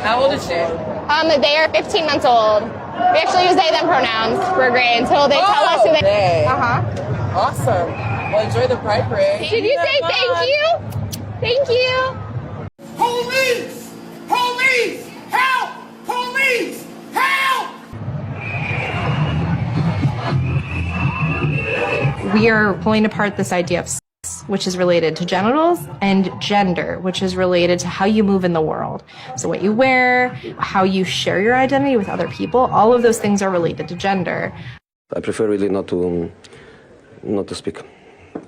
How old is she? They are 15 months old. We actually use they, them pronouns for grade until they tell us who they. Awesome. Well, enjoy the pride parade. Did you say thank you? Thank you. Police! Police! Help! Police! Help! We are pulling apart this idea of sex, which is related to genitals, and gender, which is related to how you move in the world. So what you wear, how you share your identity with other people, all of those things are related to gender. I prefer really not to speak.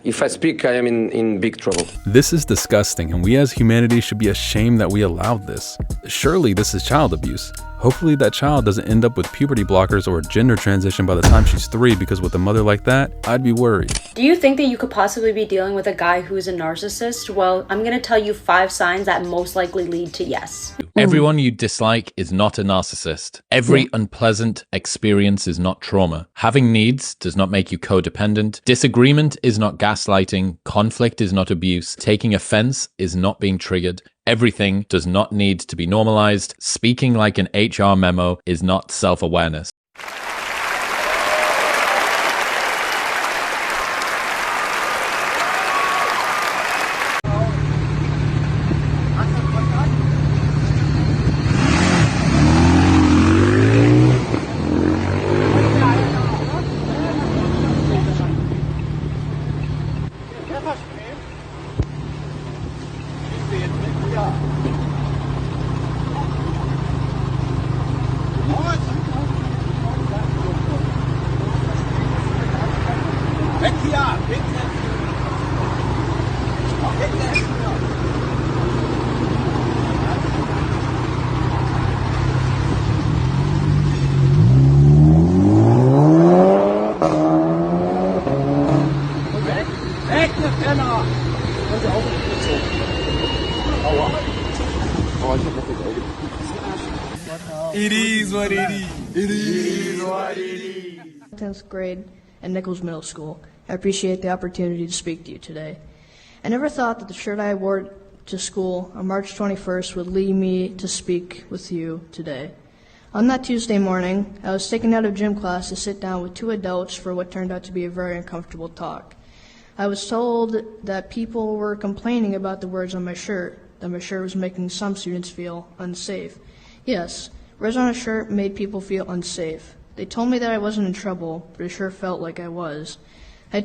If I speak, I am in big trouble. This is disgusting, and we as humanity should be ashamed that we allowed this. Surely this is child abuse. Hopefully that child doesn't end up with puberty blockers or a gender transition by the time she's 3, because with a mother like that, I'd be worried. Do you think that you could possibly be dealing with a guy who is a narcissist? Well, I'm going to tell you 5 signs that most likely lead to yes. Everyone you dislike is not a narcissist. Every unpleasant experience is not trauma. Having needs does not make you codependent. Disagreement is not gaslighting. Conflict is not abuse. Taking offense is not being triggered. Everything does not need to be normalized. Speaking like an HR memo is not self-awareness. It is what it is. It is what it is. 10th grade at Nichols Middle School. I appreciate the opportunity to speak to you today. I never thought that the shirt I wore to school on March 21st would lead me to speak with you today. On that Tuesday morning, I was taken out of gym class to sit down with 2 adults for what turned out to be a very uncomfortable talk. I was told that people were complaining about the words on my shirt, that my shirt was making some students feel unsafe. Yes, words on a shirt made people feel unsafe. They told me that I wasn't in trouble, but it sure felt like I was. I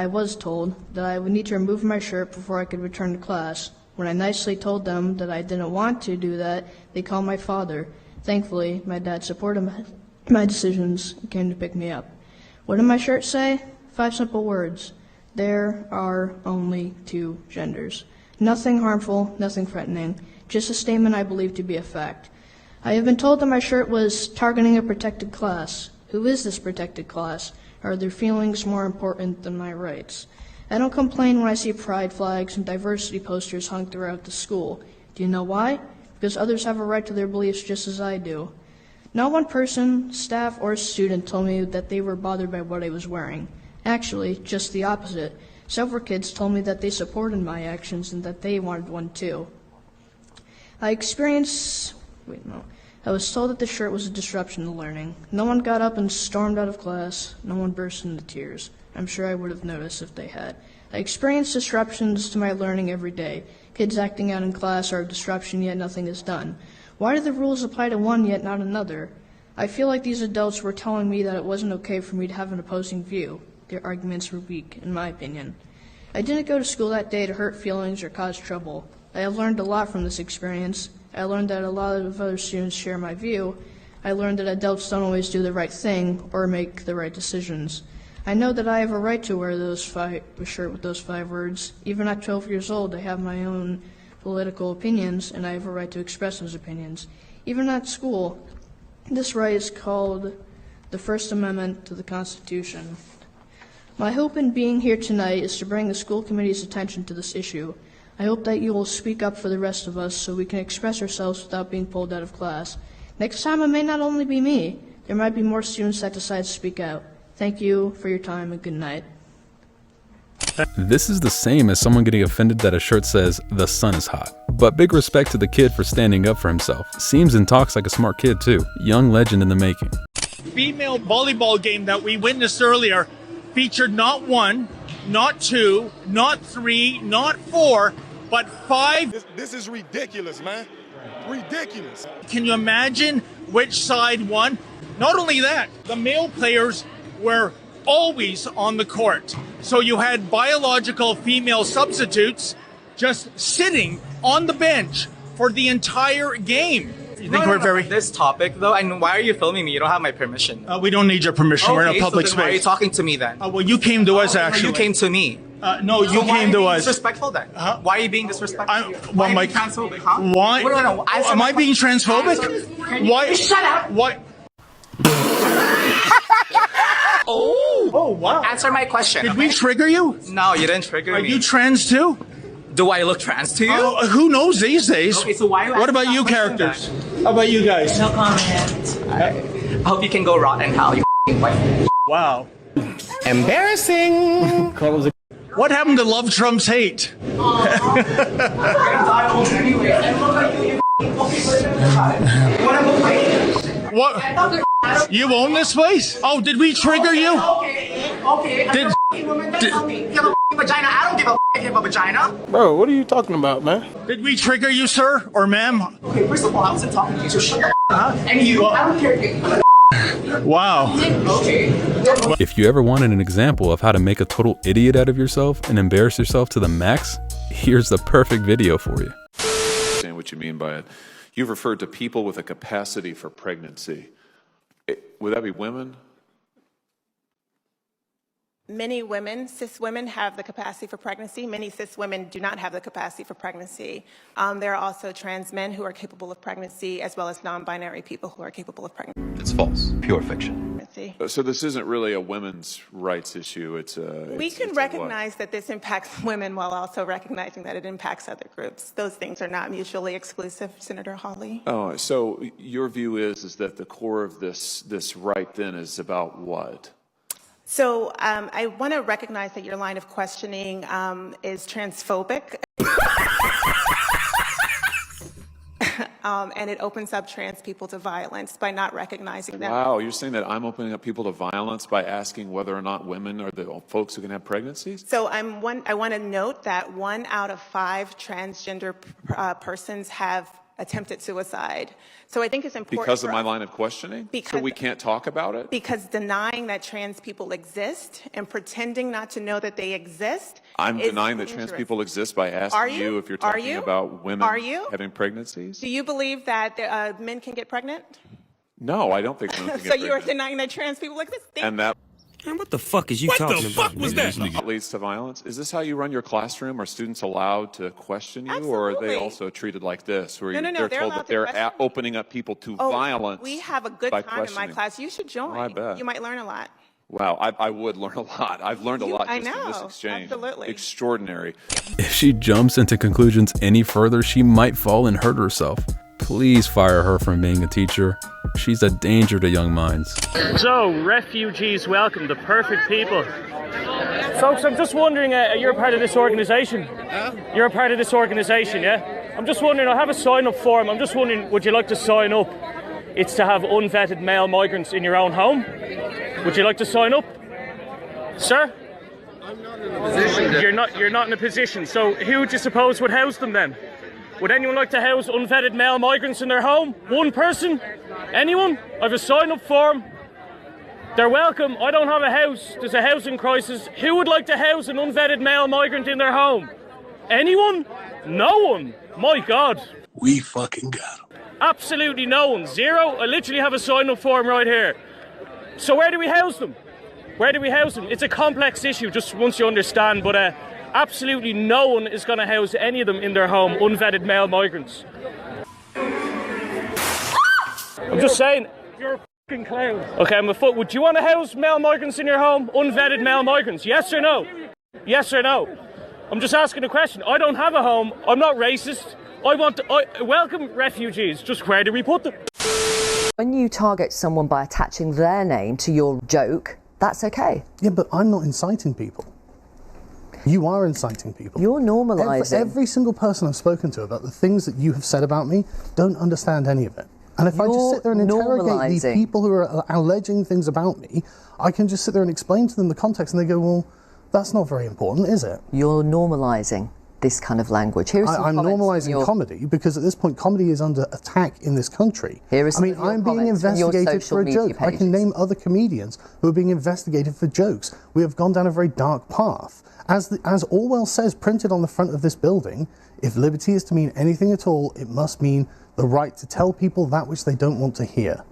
was told that I would need to remove my shirt before I could return to class. When I nicely told them that I didn't want to do that, they called my father. Thankfully, my dad supported my decisions and came to pick me up. What did my shirt say? 5 simple words. There are only 2 genders. Nothing harmful, nothing threatening, just a statement I believe to be a fact. I have been told that my shirt was targeting a protected class. Who is this protected class? Are their feelings more important than my rights? I don't complain when I see pride flags and diversity posters hung throughout the school. Do you know why? Because others have a right to their beliefs just as I do. Not one person, staff, or student told me that they were bothered by what I was wearing. Actually, just the opposite. Several kids told me that they supported my actions and that they wanted one too. I was told that the shirt was a disruption to learning. No one got up and stormed out of class. No one burst into tears. I'm sure I would have noticed if they had. I experience disruptions to my learning every day. Kids acting out in class are a disruption, yet nothing is done. Why do the rules apply to one, yet not another? I feel like these adults were telling me that it wasn't okay for me to have an opposing view. Their arguments were weak, in my opinion. I didn't go to school that day to hurt feelings or cause trouble. I have learned a lot from this experience. I learned that a lot of other students share my view. I learned that adults don't always do the right thing or make the right decisions. I know that I have a right to wear a shirt with those 5 words. Even at 12 years old, I have my own political opinions, and I have a right to express those opinions. Even at school, this right is called the First Amendment to the Constitution. My hope in being here tonight is to bring the school committee's attention to this issue. I hope that you will speak up for the rest of us so we can express ourselves without being pulled out of class. Next time, it may not only be me. There might be more students that decide to speak out. Thank you for your time and good night. This is the same as someone getting offended that a shirt says, "The sun is hot." But big respect to the kid for standing up for himself. Seems and talks like a smart kid too. Young legend in the making. Female volleyball game that we witnessed earlier featured not one, not two, not three, not four, but five. This is ridiculous, man. Ridiculous. Can you imagine which side won? Not only that, the male players were always on the court. So you had biological female substitutes just sitting on the bench for the entire game. You think we're very... This topic, though, and why are you filming me? You don't have my permission. We don't need your permission. Okay, we're in a public so then why are you space. talking to me then? Well, you came to us, actually. You came to me. No, you came to us. Disrespectful then? Why are you being disrespectful? Why am I transphobic, huh? Why? No. Am I being transphobic? Why? Shut up! Why? Oh, wow. Answer my question. Did we trigger you? No, you didn't trigger me. Are you trans too? Do I look trans to you? Who knows these days? Okay, so why are you What about you characters? How about you guys? No comment. I hope you can go rot in hell, you white. Wow. Embarrassing. What happened to love trumps hate? What? You own this place? Oh, did we trigger you? Okay. Did vagina? I don't give a if you have a vagina. Bro, what are you talking about, man? Did we trigger you, sir or ma'am? Okay, first of all, I wasn't talking to you, so shut the up. And you, I don't care. Wow. Okay. If you ever wanted an example of how to make a total idiot out of yourself and embarrass yourself to the max, here's the perfect video for you. Understand what you mean by it. You've referred to people with a capacity for pregnancy. Would that be women? Many women, cis women, have the capacity for pregnancy. Many cis women do not have the capacity for pregnancy. There are also trans men who are capable of pregnancy, as well as non-binary people who are capable of pregnancy. It's false. Pure fiction. So this isn't really a women's rights issue. We can recognize that this impacts women while also recognizing that it impacts other groups. Those things are not mutually exclusive, Senator Hawley. Oh, so your view is that the core of this right then is about what? So I want to recognize that your line of questioning is transphobic. And it opens up trans people to violence by not recognizing them. Wow, you're saying that I'm opening up people to violence by asking whether or not women are the folks who can have pregnancies? So I want to note that 1 out of 5 transgender persons have attempted suicide. So I think it's important because of my line of questioning? So we can't talk about it? Because denying that trans people exist and pretending not to know that they exist. I'm denying that trans people exist by asking you if you're talking about women having pregnancies? Do you believe that men can get pregnant? No, I don't think women can get So pregnant. you are denying that trans people exist? And that Man, what the fuck is you talking about? What was that? Leads to violence. Is this how you run your classroom? Are students allowed to question you, or are they also treated like this, where they're told that they're opening up people to violence? We have a good time in my class. You should join. Oh, I bet. You might learn a lot. Wow, I would learn a lot. I've learned a lot I just in this know, exchange. absolutely. Extraordinary. If she jumps into conclusions any further, she might fall and hurt herself. Please fire her from being a teacher. She's a danger to young minds. So, refugees welcome, the perfect people. Folks, I'm just wondering, you're a part of this organisation? You're a part of this organisation, yeah? I'm just wondering, I have a sign-up form. I'm just wondering, would you like to sign up? It's to have unvetted male migrants in your own home. Would you like to sign up? Sir? I'm not in a position. You're not in a position. So who would you suppose would house them then? Would anyone like to house unvetted male migrants in their home? One person? Anyone? I have a sign-up form. They're welcome. I don't have a house. There's a housing crisis. Who would like to house an unvetted male migrant in their home? Anyone? No one. My God. We fucking got them. Absolutely no one. Zero. I literally have a sign-up form right here. So where do we house them? Where do we house them? It's a complex issue, just once you understand, but absolutely no one is going to house any of them in their home, unvetted male migrants. I'm just saying, you're a fucking clown. Okay, I'm a foot. Would you want to house male migrants in your home? Unvetted male migrants? Yes or no? Yes or no? I'm just asking a question. I don't have a home. I'm not racist. I welcome refugees. Just where do we put them? When you target someone by attaching their name to your joke, that's okay. Yeah, but I'm not inciting people. You are inciting people. You're normalising. Every single person I've spoken to about the things that you have said about me don't understand any of it. And if I just sit there and interrogate the people who are alleging things about me, I can just sit there and explain to them the context, and they go, well, that's not very important, is it? You're normalising this kind of language. I'm normalising comedy because at this point comedy is under attack in this country. I'm being investigated for a joke. I can name other comedians who are being investigated for jokes. We have gone down a very dark path. As Orwell says, printed on the front of this building, if liberty is to mean anything at all, it must mean the right to tell people that which they don't want to hear.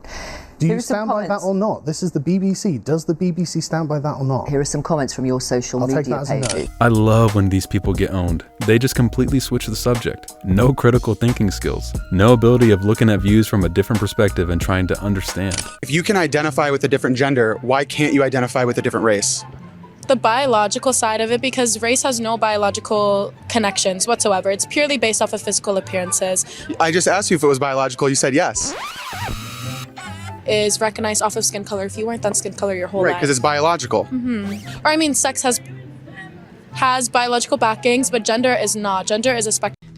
Do you stand by that or not? This is the BBC. Does the BBC stand by that or not? Here are some comments from your social media page. I love when these people get owned. They just completely switch the subject. No critical thinking skills. No ability of looking at views from a different perspective and trying to understand. If you can identify with a different gender, why can't you identify with a different race? The biological side of it, because race has no biological connections whatsoever. It's purely based off of physical appearances. I just asked you if it was biological. You said yes. Is recognized off of skin color. If you weren't that skin color your whole life. Right, because it's biological. Or I mean, sex has biological backings, but gender is not. Gender is a spectrum.